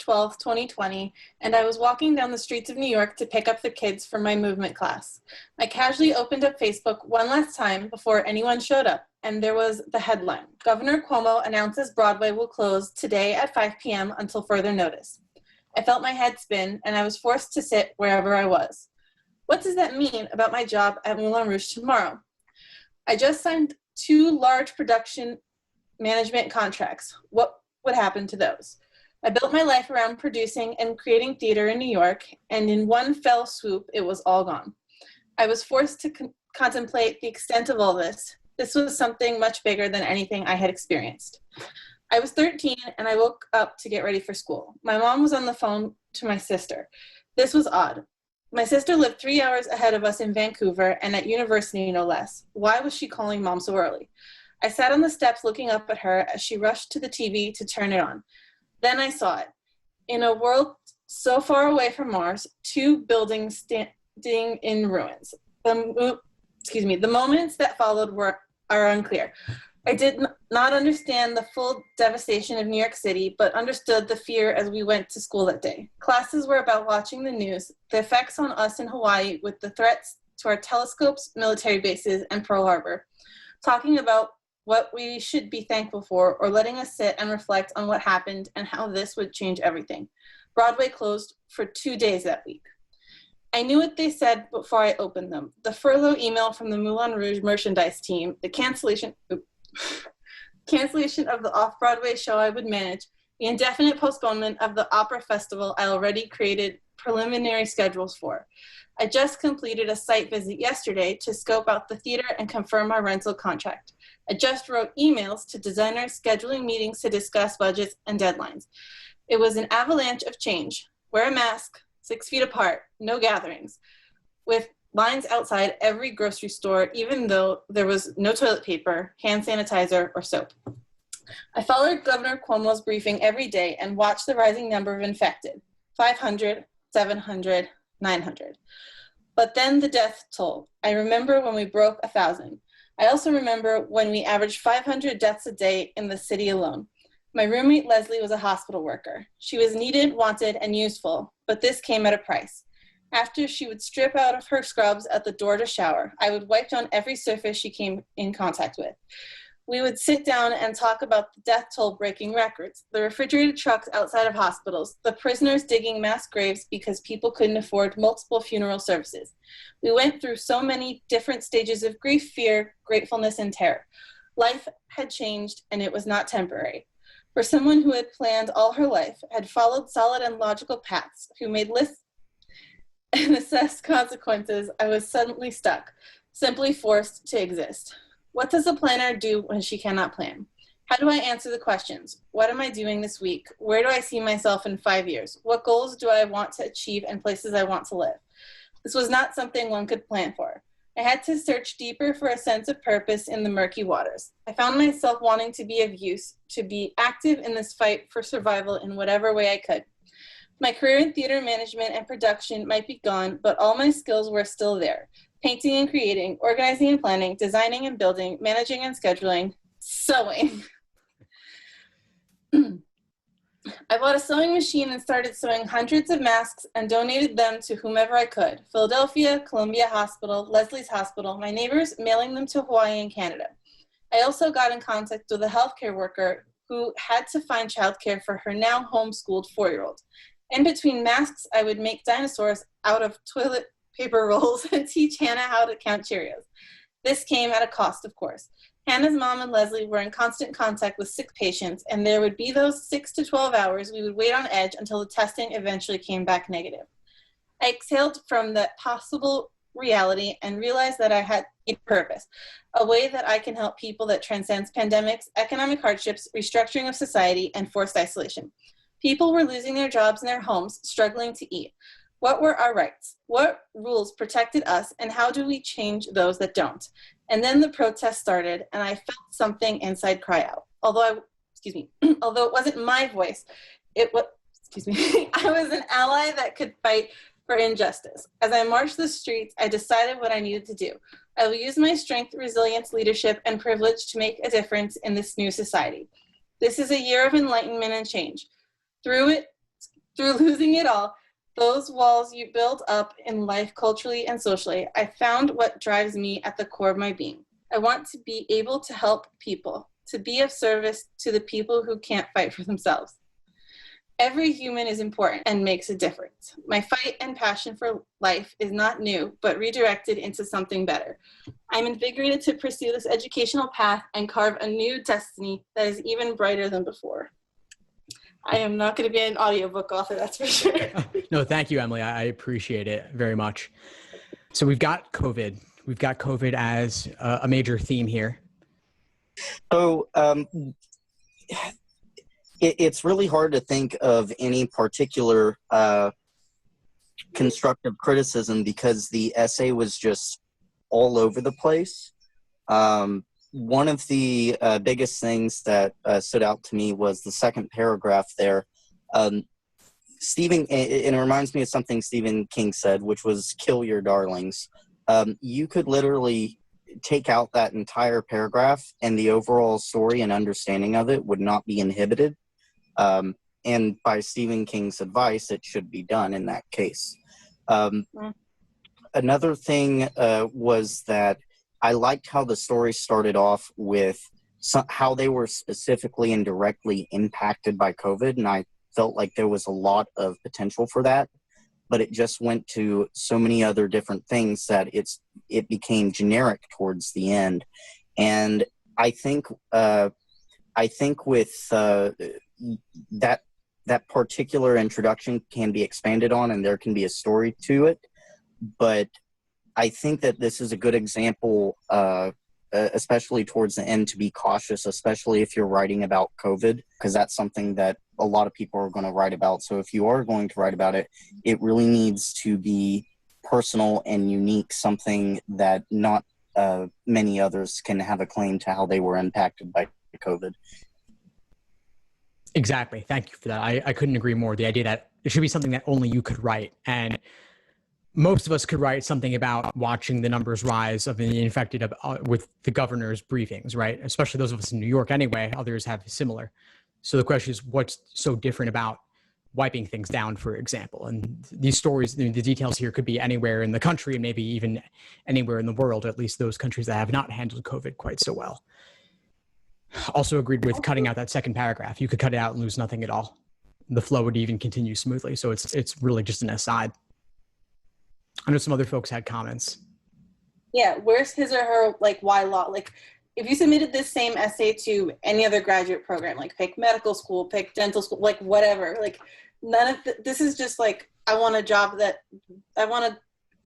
12th, 2020, and I was walking down the streets of New York to pick up the kids from my movement class. I casually opened up Facebook one last time before anyone showed up, and there was the headline: Governor Cuomo announces Broadway will close today at 5 p.m. until further notice. I felt my head spin, and I was forced to sit wherever I was. What does that mean about my job at Moulin Rouge tomorrow? I just signed 2 large production management contracts. What would happen to those? I built my life around producing and creating theater in New York, and in one fell swoop, it was all gone. I was forced to contemplate the extent of all this. This was something much bigger than anything I had experienced. I was 13, and I woke up to get ready for school. My mom was on the phone to my sister. This was odd. My sister lived 3 hours ahead of us in Vancouver and at university, no less. Why was she calling mom so early? I sat on the steps looking up at her as she rushed to the TV to turn it on. Then I saw it. In a world so far away from Mars, 2 buildings standing in ruins. The moments that followed are unclear. I did not understand the full devastation of New York City, but understood the fear as we went to school that day. Classes were about watching the news, the effects on us in Hawaii with the threats to our telescopes, military bases, and Pearl Harbor, talking about what we should be thankful for, or letting us sit and reflect on what happened and how this would change everything. Broadway closed for 2 days that week. I knew what they said before I opened them. The furlough email from the Moulin Rouge merchandise team, the cancellation of the off-Broadway show I would manage, the indefinite postponement of the opera festival I already created preliminary schedules for. I just completed a site visit yesterday to scope out the theater and confirm our rental contract. I just wrote emails to designers scheduling meetings to discuss budgets and deadlines. It was an avalanche of change. Wear a mask, 6 feet apart, no gatherings, with lines outside every grocery store, even though there was no toilet paper, hand sanitizer, or soap. I followed Governor Cuomo's briefing every day and watched the rising number of infected, 500, 700, 900. But then the death toll. I remember when we broke 1,000. I also remember when we averaged 500 deaths a day in the city alone. My roommate Leslie was a hospital worker. She was needed, wanted, and useful, but this came at a price. After she would strip out of her scrubs at the door to shower, I would wipe down every surface she came in contact with. We would sit down and talk about the death toll breaking records, the refrigerated trucks outside of hospitals, the prisoners digging mass graves because people couldn't afford multiple funeral services. We went through so many different stages of grief, fear, gratefulness, and terror. Life had changed, and it was not temporary. For someone who had planned all her life, had followed solid and logical paths, who made lists and assessed consequences, I was suddenly stuck, simply forced to exist. What does a planner do when she cannot plan? How do I answer the questions? What am I doing this week? Where do I see myself in 5 years? What goals do I want to achieve and places I want to live? This was not something one could plan for. I had to search deeper for a sense of purpose in the murky waters. I found myself wanting to be of use, to be active in this fight for survival in whatever way I could. My career in theater management and production might be gone, but all my skills were still there. Painting and creating, organizing and planning, designing and building, managing and scheduling, sewing. I bought a sewing machine and started sewing hundreds of masks and donated them to whomever I could. Philadelphia, Columbia Hospital, Leslie's Hospital, my neighbors, mailing them to Hawaii and Canada. I also got in contact with a healthcare worker who had to find childcare for her now homeschooled 4-year-old. In between masks, I would make dinosaurs out of toilet paper rolls and teach Hannah how to count Cheerios. This came at a cost, of course. Hannah's mom and Leslie were in constant contact with sick patients, and there would be those 6 to 12 hours we would wait on edge until the testing eventually came back negative. I exhaled from that possible reality and realized that I had a purpose, a way that I can help people that transcends pandemics, economic hardships, restructuring of society, and forced isolation. People were losing their jobs and their homes, struggling to eat. What were our rights? What rules protected us, and how do we change those that don't? And then the protest started, and I felt something inside cry out. Although it wasn't my voice, I was an ally that could fight for injustice. As I marched the streets, I decided what I needed to do. I will use my strength, resilience, leadership, and privilege to make a difference in this new society. This is a year of enlightenment and change. Through it, Through losing it all, those walls you built up in life culturally and socially, I found what drives me at the core of my being. I want to be able to help people, to be of service to the people who can't fight for themselves. Every human is important and makes a difference. My fight and passion for life is not new, but redirected into something better. I'm invigorated to pursue this educational path and carve a new destiny that is even brighter than before. I am not going to be an audiobook author, that's for sure. No, thank you, Emily. I appreciate it very much. So we've got COVID. We've got COVID as a major theme here. So it's really hard to think of any particular constructive criticism because the essay was just all over the place. One of the biggest things that stood out to me was the second paragraph there. Stephen, and it reminds me of something Stephen King said, which was "kill your darlings." You could literally take out that entire paragraph and the overall story and understanding of it would not be inhibited. And by Stephen King's advice, it should be done in that case. Another thing was that I liked how the story started off with how they were specifically and directly impacted by COVID, and I felt like there was a lot of potential for that, but it just went to so many other different things that it became generic towards the end. And I think with that particular introduction can be expanded on and there can be a story to it, but I think that this is a good example, especially towards the end, to be cautious, especially if you're writing about COVID, because that's something that a lot of people are going to write about. So if you are going to write about it, it really needs to be personal and unique, something that not many others can have a claim to how they were impacted by COVID. Exactly. Thank you for that. I couldn't agree more. The idea that it should be something that only you could write. And most of us could write something about watching the numbers rise of the infected with the governor's briefings, right? Especially those of us in New York anyway. Others have similar. So the question is, what's so different about wiping things down, for example? And these stories, the details here could be anywhere in the country and maybe even anywhere in the world, at least those countries that have not handled COVID quite so well. Also agreed with cutting out that second paragraph. You could cut it out and lose nothing at all. The flow would even continue smoothly. So it's really just an aside. I know some other folks had comments. Yeah, where's his or her, like, why law? Like, if you submitted this same essay to any other graduate program, like pick medical school, pick dental school, like whatever, like none of this is just like, I want a job that I want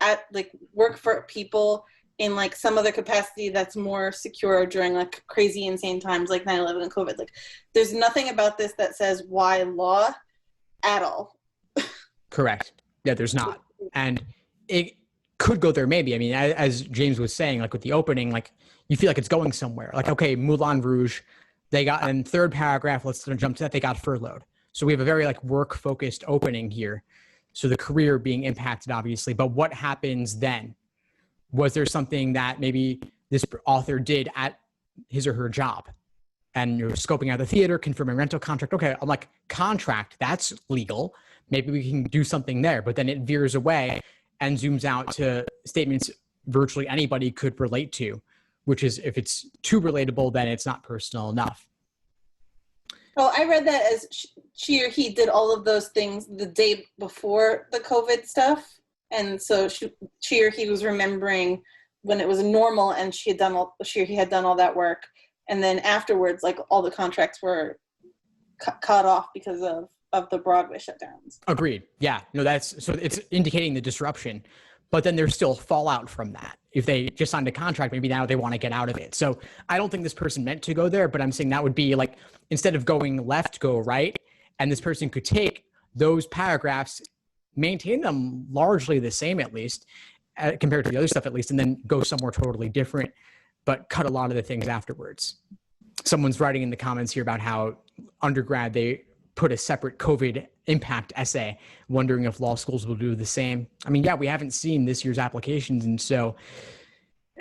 to work for people in like some other capacity that's more secure during like crazy insane times like 9/11 and COVID. Like there's nothing about this that says why law at all. Correct. Yeah, there's not. And it could go there maybe. I mean, as James was saying, like with the opening, like you feel like it's going somewhere. Like, okay, Moulin Rouge, they got in third paragraph, let's jump to that, they got furloughed. So we have a very like work-focused opening here. So the career being impacted, obviously. But what happens then? Was there something that maybe this author did at his or her job? And you're scoping out the theater, confirming rental contract. Okay, I'm like, contract, that's legal. Maybe we can do something there. But then it veers away and zooms out to statements virtually anybody could relate to, which is if it's too relatable, then it's not personal enough. Well, I read that as she or he did all of those things the day before the COVID stuff. And so she or he was remembering when it was normal and she or he had done all that work. And then afterwards, like all the contracts were cut off because of the Broadway shutdowns. Agreed. Yeah. No, so it's indicating the disruption, but then there's still fallout from that. If they just signed a contract, maybe now they want to get out of it. So I don't think this person meant to go there, but I'm saying that would be like, instead of going left, go right. And this person could take those paragraphs, maintain them largely the same, at least compared to the other stuff, at least, and then go somewhere totally different, but cut a lot of the things afterwards. Someone's writing in the comments here about how undergrad, they put a separate COVID impact essay, wondering if law schools will do the same. I mean, yeah, we haven't seen this year's applications. And so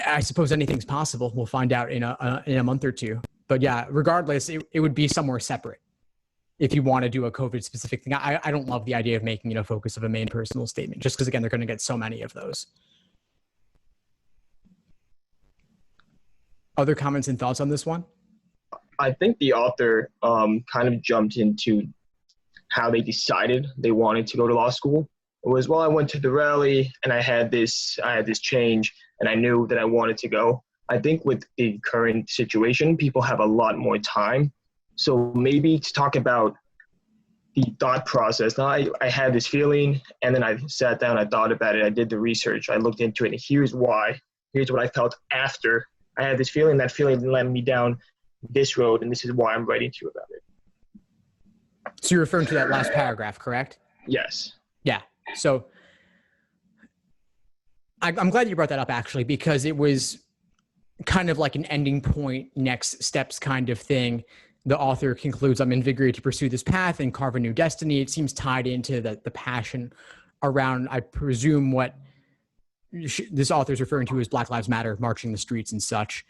I suppose anything's possible. We'll find out in a month or two. But yeah, regardless, it would be somewhere separate. if you want to do a COVID specific thing. I don't love the idea of making it a focus of a main personal statement, just because again, they're going to get so many of those. Other comments and thoughts on this one? I think the author kind of jumped into how they decided they wanted to go to law school. It was, well, I went to the rally and I had this change and I knew that I wanted to go. I think with the current situation, people have a lot more time. So maybe to talk about the thought process. Now I had this feeling and then I sat down, I thought about it, I did the research, I looked into it, and here's why. Here's what I felt after I had this feeling. That feeling led me down this road, and this is why I'm writing to you about it. So you're referring to that last paragraph, correct? Yes. Yeah. So I'm glad you brought that up, actually, because it was kind of like an ending point, next steps kind of thing. The author concludes, I'm invigorated to pursue this path and carve a new destiny. It seems tied into the passion around, I presume, what this author is referring to as Black Lives Matter, marching the streets and such.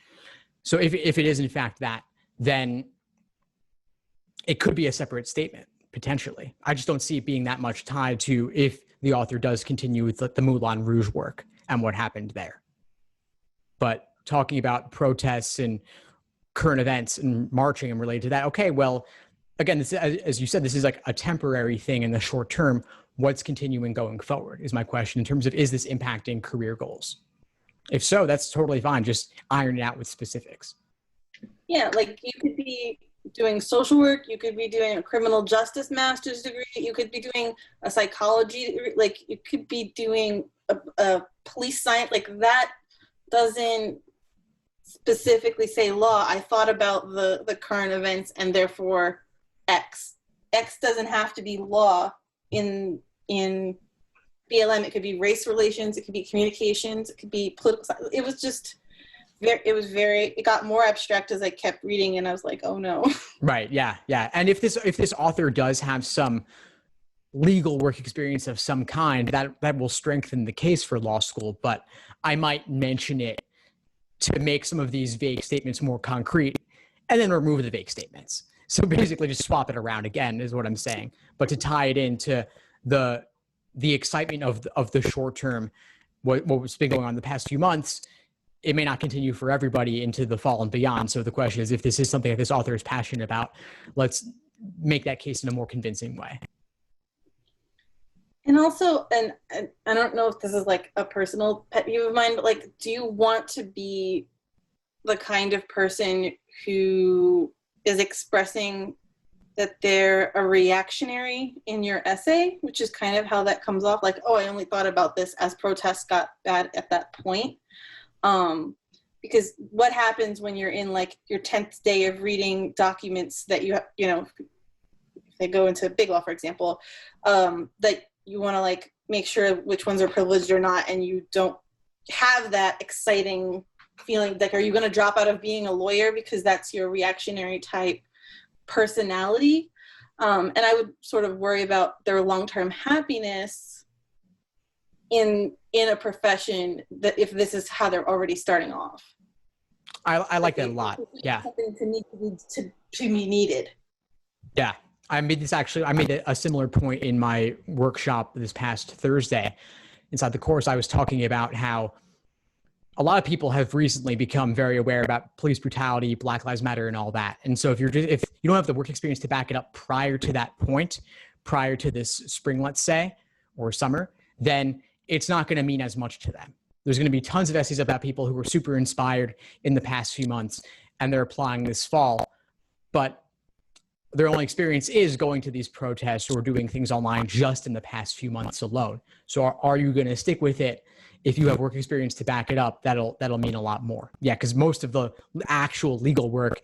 So if it is in fact that, then it could be a separate statement, potentially. I just don't see it being that much tied to if the author does continue with the Moulin Rouge work and what happened there. But talking about protests and current events and marching and related to that, okay, well, again, this, as you said, this is like a temporary thing in the short term. What's continuing going forward is my question in terms of, is this impacting career goals? If so, that's totally fine. Just iron it out with specifics. Yeah, like you could be doing social work, you could be doing a criminal justice master's degree, you could be doing a psychology, like you could be doing a police science, like that doesn't specifically say law. I thought about the current events and therefore X. X doesn't have to be law in BLM. It could be race relations, it could be communications, it could be political. It was just it got more abstract as I kept reading, and I was like, oh no. Right. Yeah. Yeah. And if this author does have some legal work experience of some kind, that will strengthen the case for law school. But I might mention it to make some of these vague statements more concrete and then remove the vague statements. So basically just swap it around again is what I'm saying. But to tie it into the excitement of the short term, what's been going on the past few months, it may not continue for everybody into the fall and beyond. So the question is, if this is something that this author is passionate about, let's make that case in a more convincing way. And also, and I don't know if this is like a personal pet peeve of mine, but like, do you want to be the kind of person who is expressing that they're a reactionary in your essay, which is kind of how that comes off, like, oh, I only thought about this as protests got bad at that point. Because what happens when you're in like your 10th day of reading documents that you know, if they go into big law, for example, that you want to like make sure which ones are privileged or not, and you don't have that exciting feeling, like, are you going to drop out of being a lawyer because that's your reactionary type personality? And I would sort of worry about their long-term happiness in a profession that if this is how they're already starting off. I like that a lot. Yeah. Something to be needed. Yeah. I made a similar point in my workshop this past Thursday. Inside the course, I was talking about how a lot of people have recently become very aware about police brutality, Black Lives Matter, and all that. And so if you don't have the work experience to back it up prior to that point, prior to this spring, let's say, or summer, then it's not going to mean as much to them. There's going to be tons of essays about people who were super inspired in the past few months, and they're applying this fall, but their only experience is going to these protests or doing things online just in the past few months alone. So are you going to stick with it? If you have work experience to back it up, that'll mean a lot more. Yeah, because most of the actual legal work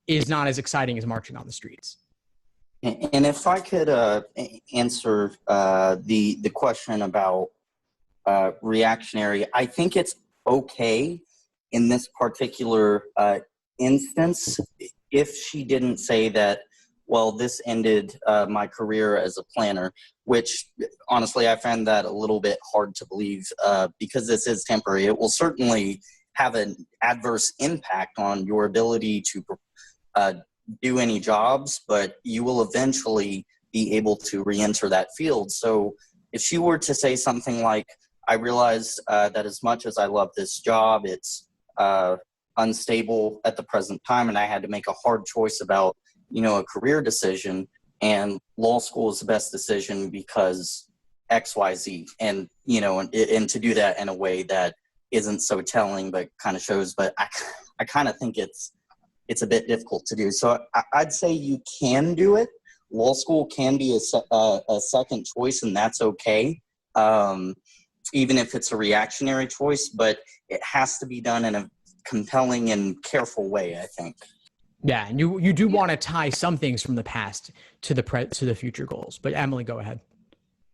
is not as exciting as marching on the streets. And if I could answer the question about reactionary, I think it's okay in this particular instance if she didn't say that, well, this ended my career as a planner, which honestly I find that a little bit hard to believe because this is temporary. It will certainly have an adverse impact on your ability to do any jobs, but you will eventually be able to re-enter that field. So if she were to say something like, I realize that as much as I love this job, it's unstable at the present time, and I had to make a hard choice about, a career decision, and law school is the best decision because XYZ. And, and to do that in a way that isn't so telling, but kind of shows, but I kind of think it's a bit difficult to do. So I'd say you can do it. Law school can be a second choice, and that's okay. Even if it's a reactionary choice, but it has to be done in a compelling and careful way, I think. Yeah, and you do want to tie some things from the past to the future goals. But Emily, go ahead.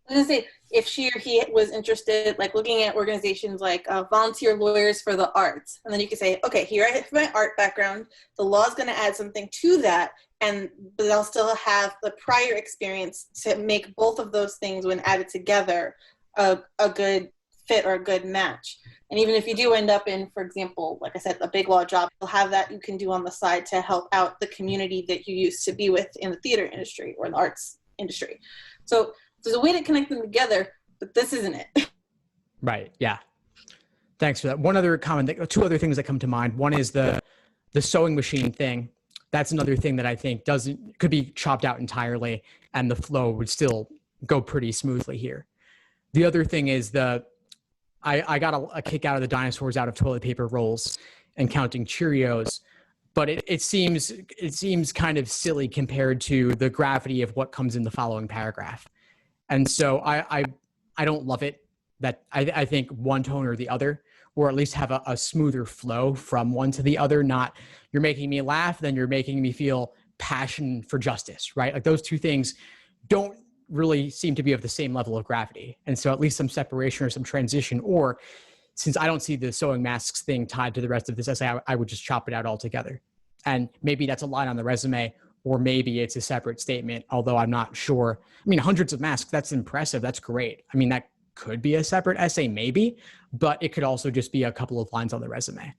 I was gonna say, if she or he was interested, like looking at organizations like volunteer lawyers for the arts, and then you could say, okay, here I have my art background. The law is going to add something to that, but I'll still have the prior experience to make both of those things, when added together, a good fit or a good match. And even if you do end up in, for example, like I said, a big law job, you'll have that you can do on the side to help out the community that you used to be with in the theater industry or in the arts industry. So there's a way to connect them together, but this isn't it. Right. Yeah. Thanks for that. One other comment, two other things that come to mind. One is the sewing machine thing. That's another thing that I think could be chopped out entirely, and the flow would still go pretty smoothly here. The other thing is I got a kick out of the dinosaurs out of toilet paper rolls and counting Cheerios, but it seems kind of silly compared to the gravity of what comes in the following paragraph. And so I don't love it that I think one tone or the other, or at least have a smoother flow from one to the other. Not you're making me laugh, then you're making me feel passion for justice, right? Like those two things don't really seem to be of the same level of gravity. And so at least some separation or some transition, or since I don't see the sewing masks thing tied to the rest of this essay, I would just chop it out altogether. And maybe that's a line on the resume, or maybe it's a separate statement, although I'm not sure. I mean, hundreds of masks, that's impressive. That's great. I mean, that could be a separate essay maybe, but it could also just be a couple of lines on the resume.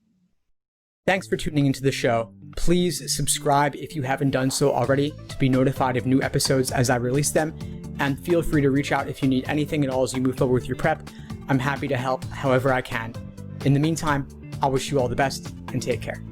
Thanks for tuning into the show. Please subscribe if you haven't done so already to be notified of new episodes as I release them. And feel free to reach out if you need anything at all as you move forward with your prep. I'm happy to help however I can. In the meantime, I'll wish you all the best and take care.